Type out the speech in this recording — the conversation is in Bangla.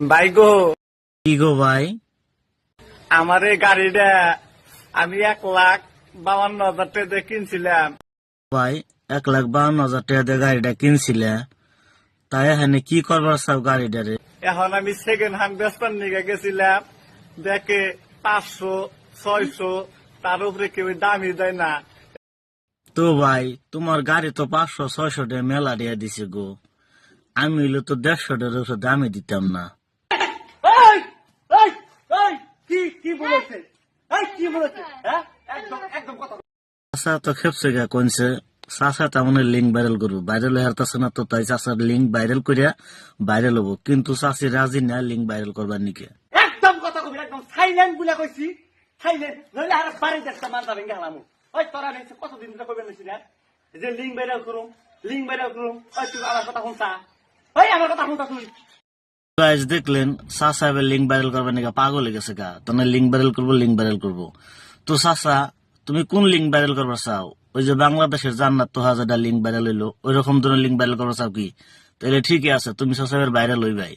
ভাই গো, কি গো ভাই? আমার এই গাড়িটা আমি 1,52,000 টাকা দিয়ে কিনছিলাম। ভাই 1,52,000 টাকা দিয়ে গাড়িটা কিনছিলে, তাই এখানে কি করবার চাও গাড়িটারে? এখন আমি সেকেন্ড হ্যান্ড বেচবার নিয়ে গেছিলাম, দেখে 500, 600, তার উপরে কেউ দামই দেয় না। তো ভাই তোমার গাড়ি তো 500-600 টাকা মেলা দিয়ে দিছে গো। আমি হইলে তো 150 টাকার উপরে দামই দিতাম না। এই, এই, এই, কি বলেছে? কি বলেছে? হ্যাঁ, একদম কথা। চাষা তো খেপছে গা কইছে, চাষা তেমন লিঙ্ক ভাইরাল করবো, ভাইরাল হারতাছে না তো তাই চাষার লিঙ্ক ভাইরাল করিয়া ভাইরাল হবো, কিন্তু চাষি রাজি না লিঙ্ক ভাইরাল করবার নিকে। একদম কথা কবি, একদম সাইলেন্ট বলে কইছি, সাইলেন্ট নইলে আর বাড়ি একটা মানতা ভেঙে গেলাম। ওই তোরা নেছে কতদিন ধরে কইবেন নিছি না যে লিঙ্ক ভাইরাল করুম। ওই তুই আমার কথা শুনছা? ওই আমার কথা শুনছা তুই? গাইস দেখলেন চাষা এবার লিঙ্ক ভাইরাল করবার নিকে পাগল হয়ে গেছে গা, তোমরা লিঙ্ক ভাইরাল করবো। তো চাষা তুমি কোন লিঙ্ক ভাইরাল করবার চাও? ওই যে বাংলাদেশের জান্নাত তো হাজারটা লিঙ্ক ভাইরাল হইলো, ওই রকম ধরনের লিঙ্ক ভাইরাল করবার চাও কি? তাহলে ঠিকই আছে, তুমি চাষা এবার ভাইরাল হই ভাই।